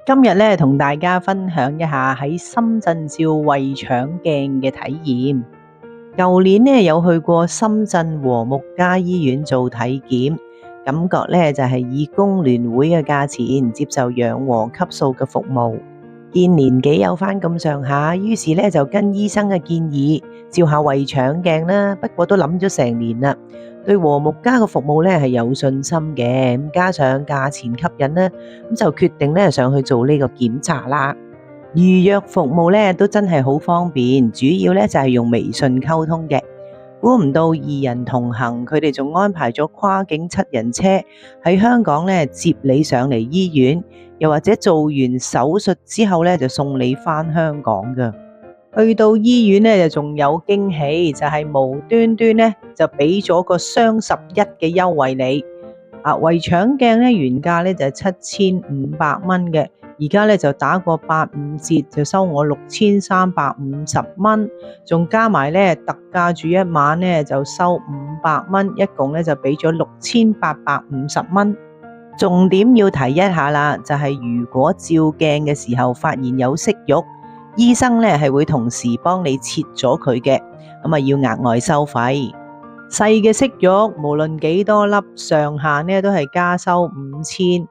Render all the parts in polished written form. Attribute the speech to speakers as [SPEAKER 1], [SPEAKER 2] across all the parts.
[SPEAKER 1] 今日咧同大家分享一下喺深圳照胃腸鏡嘅體驗。舊年咧有去過深圳和睦家醫院做體檢，感覺咧就係以工聯會嘅價錢接受養和級數嘅服務。見年紀有返咁上下，於是咧就跟醫生嘅建議照下胃腸鏡啦。不過都諗咗成年啦，對和睦家嘅服務咧係有信心嘅，咁加上價錢吸引啦，咁就決定咧上去做呢個檢查啦。預約服務咧都真係好方便，主要咧就係用微信溝通嘅。估唔到二人同行，佢哋仲安排咗跨境7人車喺香港咧接你上嚟醫院，又或者做完手術之後咧就送你返香港㗎。去到醫院咧就仲有驚喜，就係無端端咧就俾咗個雙11嘅優惠你。胃腸鏡咧原價咧就係7500蚊嘅，而家咧就打個85折，就收我6350蚊，仲加埋咧特價住一晚咧就收500蚊，一共咧就俾咗6850蚊。重點要提一下啦，就係如果照鏡嘅時候發現有息肉，醫生咧係會同時幫你切咗佢嘅，咁要額外收費。細嘅息肉無論幾多粒，上限咧都係加收5000，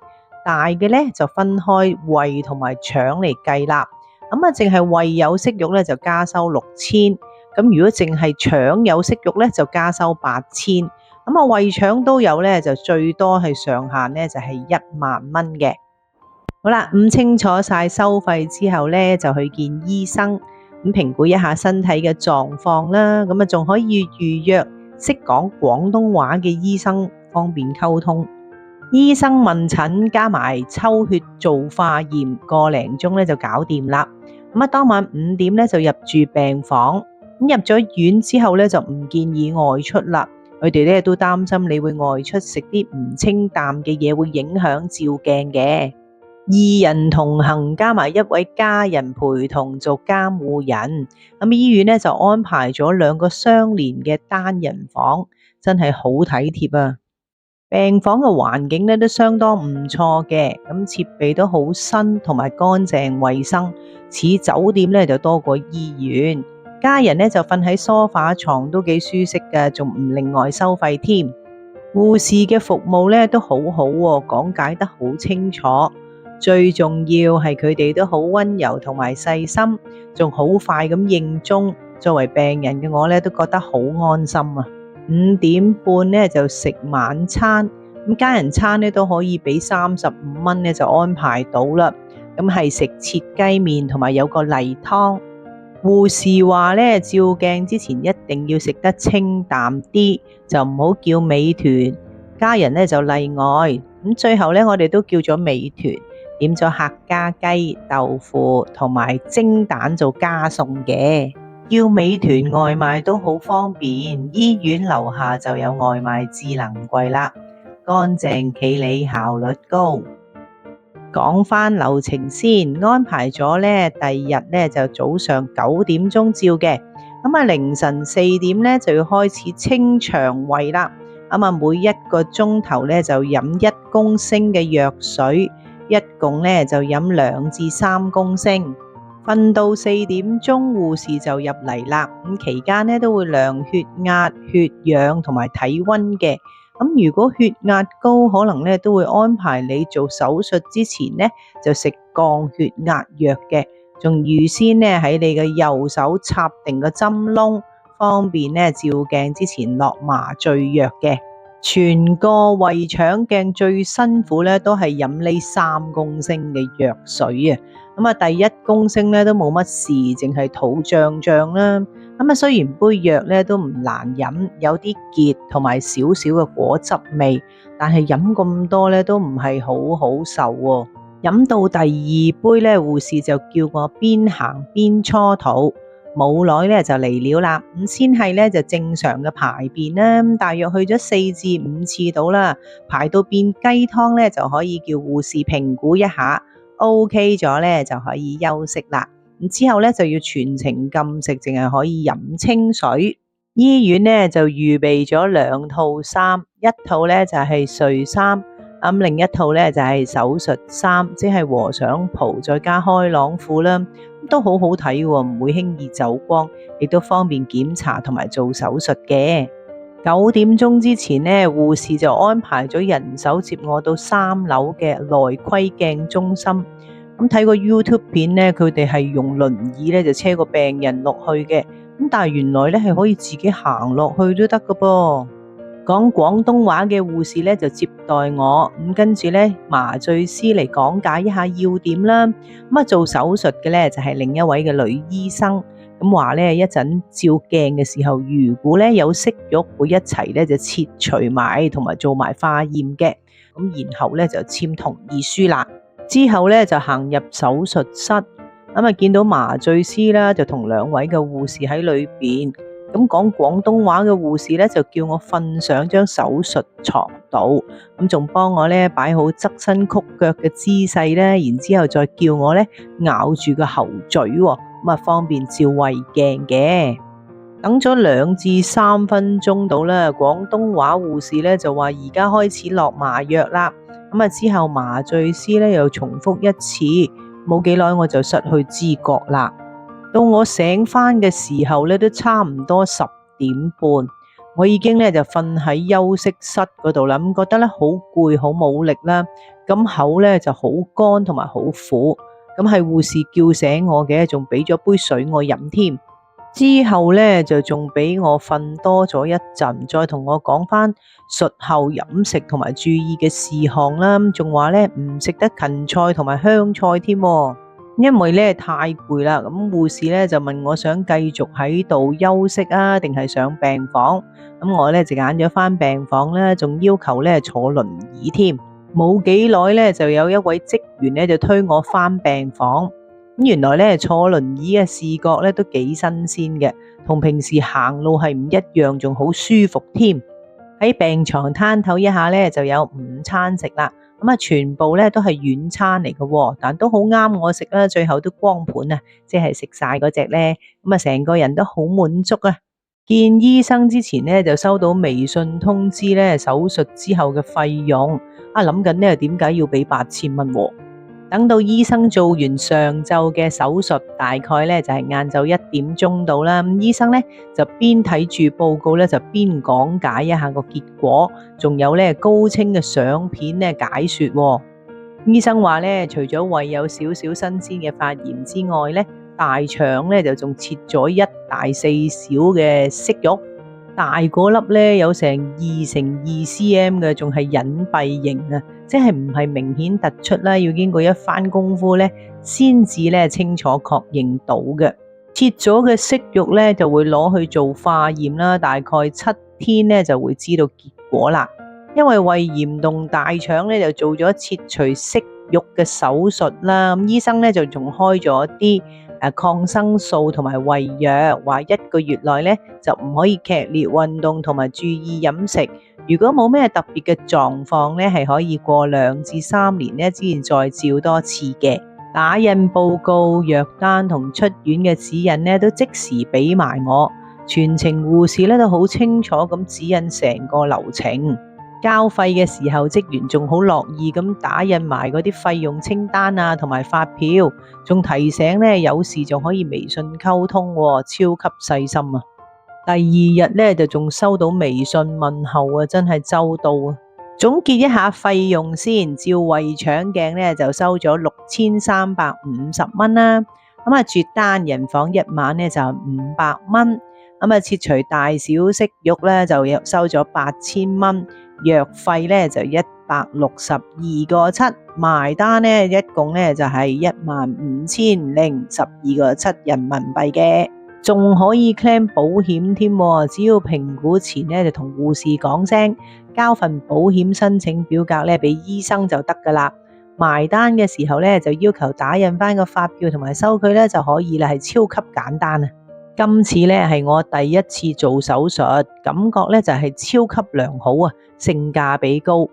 [SPEAKER 1] 大嘅咧就分開胃同埋腸嚟計啦。淨係胃有息肉咧就加收6000，咁如果淨係腸有息肉咧就加收8000。胃腸都有咧就最多係上限咧就係10000蚊嘅。好啦，清楚晒收費之後咧就去見醫生，評估一下身體嘅狀況啦，仲可以預約識講廣東話嘅醫生，方便溝通。醫生問診加埋抽血做化驗，個零鐘咧就搞掂啦。當晚5點咧就入住病房。入咗院之後咧就唔建議外出啦，佢哋咧都擔心你會外出食啲唔清淡嘅嘢，會影響照鏡嘅。2人同行加埋一位家人陪同做監護人，醫院咧就安排咗2個相連嘅單人房，真係好體貼啊！病房嘅環境咧都相當唔錯嘅，設備都好新同埋乾淨衛生，似酒店咧就多過醫院。家人咧就瞓喺梳化床都幾舒適㗎，仲唔另外收費添。護士嘅服務咧都好好喎，講解得好清楚。最重要係佢哋都好溫柔同埋細心，仲好快咁應鐘。作為病人嘅我咧都覺得好安心啊！5點半咧就食晚餐，家人餐咧都可以俾35蚊咧就安排到啦。係食切雞麵同埋有個例湯。護士話咧照鏡之前一定要食得清淡啲，就唔好叫美團。家人咧就例外。最後咧我哋都叫咗美團，點咗客家雞、豆腐同埋蒸蛋做加餸嘅。叫美團外賣都好方便，醫院樓下就有外賣智能櫃啦，乾淨企理，效率高。講返流程先，安排咗咧第二日咧就早上9點鐘照嘅，凌晨4點咧就要開始清腸胃啦。每1個鐘頭咧就飲1公升嘅藥水，一共咧就飲2至3公升。瞓到4點鐘，護士就入嚟啦。期間咧都會量血壓、血氧同埋體溫嘅。如果血壓高，可能咧都會安排你做手術之前咧就食降血壓藥嘅，仲預先咧喺你嘅右手插定個針窿，方便咧照鏡之前落麻醉藥嘅。全個胃腸鏡最辛苦咧都係飲呢3公升嘅藥水啊！第1公升咧都冇乜事，淨係肚脹脹啦。雖然杯藥咧都唔難飲，有啲澀同埋少少嘅果汁味，但係飲咁多咧都唔係好好受喎。飲到第2杯咧，護士就叫我邊行邊搓肚。冇耐咧就嚟了啦，先係咧就正常嘅排便啦，大約去咗4至5次到啦，排到變雞湯咧就可以叫護士評估一下 ，OK 咗咧就可以休息啦。之後咧就要全程禁食，淨係可以飲清水。醫院咧就預備咗2套衫，一套咧就係睡衫，另一套咧就係手術衫，即係和尚袍再加開朗褲啦，都好好睇喎，唔會輕易走光，亦都方便檢查同埋做手術嘅。9點鐘之前呢，護士就安排咗人手接我到3樓嘅內窺鏡中心。咁睇個 YouTube 片呢，佢哋係用輪椅咧就車個病人落去嘅。咁但係原來咧係可以自己行落去都得㗎噃。講廣東話嘅護士咧就接待我，跟住咧麻醉師嚟講解一下要點啦。做手術嘅咧就係另一位嘅女醫生，咁話咧一陣照鏡嘅時候，如果咧有息肉會一齊咧就切除埋同埋做埋化驗嘅，咁然後咧就簽同意書啦。之後咧就行入手術室，見到麻醉師啦，就同2位嘅護士喺裏邊。咁講廣東話嘅護士咧就叫我瞓上張手術床度，咁仲幫我咧擺好側身曲腳嘅姿勢咧，然之後再叫我咧咬住個後嘴，方便照胃鏡嘅。等咗2至3分鐘到啦，廣東話護士咧就話而家開始落麻藥啦。之後麻醉師咧又重複一次，冇幾耐我就失去知覺啦。到我醒返嘅時候咧，都差唔多10點半，我已經咧就瞓喺休息室嗰度啦。覺得咧好攰，好冇力啦，咁口咧就好乾同埋好苦。咁係護士叫醒我嘅，仲俾咗杯水我飲添。之後咧就仲俾我瞓多咗一陣，再同我講返術後飲食同埋注意嘅事項啦。仲話咧唔食得芹菜同埋香菜添。因為咧太攰啦，咁護士咧就問我想繼續喺度休息啊，定係上病房？咁我咧就揀咗返病房啦，仲要求咧坐輪椅添。冇幾耐咧，就有一位職員咧就推我返病房。原來咧坐輪椅嘅視覺咧都幾新鮮嘅，同平時行路係唔一樣，仲好舒服添。喺病床攤唞一下咧，就有午餐食啦。全部咧都係軟餐嚟嘅，但都好啱我食啦。最後都光盤啊，即係食晒嗰隻咧，成個人都好滿足啊。見醫生之前咧就收到微信通知咧手術之後嘅費用，諗緊咧點解要俾8000蚊？等到醫生做完上晝嘅手術，大概咧就係晏晝1點鐘到啦。醫生咧就邊睇住報告咧就邊講解一下個結果，仲有咧高清嘅相片咧解說。醫生話咧，除咗胃有少少新鮮嘅發炎之外咧，大腸咧就仲切咗1大4小嘅息肉，大嗰粒咧有成2乘2 cm 嘅，仲係隱蔽型啊，即係唔係明顯突出啦，要經過一番功夫咧，先至咧清楚確認到嘅。切咗嘅息肉咧就會攞去做化驗啦，大概7天咧就會知道結果啦。因為胃炎同大腸咧就做咗切除息肉嘅手術啦，醫生咧就仲開咗啲抗生素同埋胃藥，話1個月內咧就唔可以劇烈運動同埋注意飲食。如果冇咩特別嘅狀況咧，係可以過2至3年咧之前再照多次嘅。打印報告、藥單同出院嘅指引咧都即時俾埋我，全程護士咧都好清楚咁指引成個流程。交費嘅時候，職員仲好樂意咁打印埋嗰啲費用清單啊，同埋發票，仲提醒咧有事仲可以微信溝通，超級細心啊！第2日咧就仲收到微信問候啊，真係周到啊！總結一下費用先，照胃腸鏡咧就收咗6350蚊啦。住單人房1晚咧就500蚊。切除大小息肉咧就收咗8000蚊。藥費咧就162個7，埋單咧一共咧就係15012個7人民幣嘅，仲可以 claim 保險添。只要評估前咧就同護士講聲，交份保險申請表格咧俾醫生就得噶啦。埋單嘅時候咧就要求打印翻個發票同埋收據咧就可以啦，係超級簡單啊！今次咧係我第一次做手術，感覺咧就係超級良好啊，性價比高。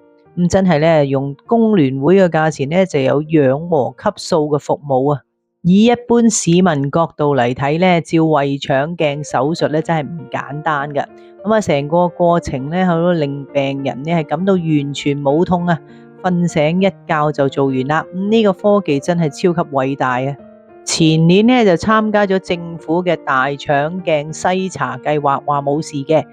[SPEAKER 1] 真係咧用工聯會嘅價錢咧就有養和級數嘅服務啊！以一般市民角度嚟睇咧，照胃腸鏡手術咧真係唔簡單㗎。成個過程咧，都令病人咧係感到完全冇痛啊！瞓醒一覺就做完啦。呢個科技真係超級偉大啊！前年呢，就參加咗政府嘅大腸鏡篩查計劃，話冇事嘅。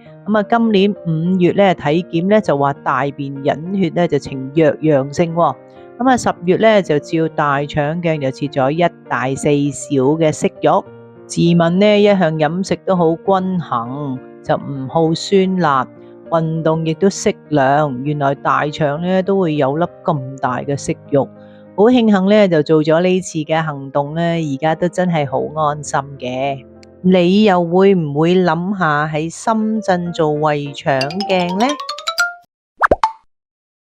[SPEAKER 1] 今年5月呢，體檢呢就話大便隱血呢就呈弱陽性喎。10月呢，就照大腸鏡就切咗1大4小嘅息肉。自問呢，一向飲食都好均衡，就唔好酸辣，運動亦都適量。原來大腸呢都會有粒咁大嘅息肉。好慶幸咧，就做咗呢次嘅行動咧，而家都真係好安心嘅。你又會唔會諗下喺深圳做胃腸鏡呢？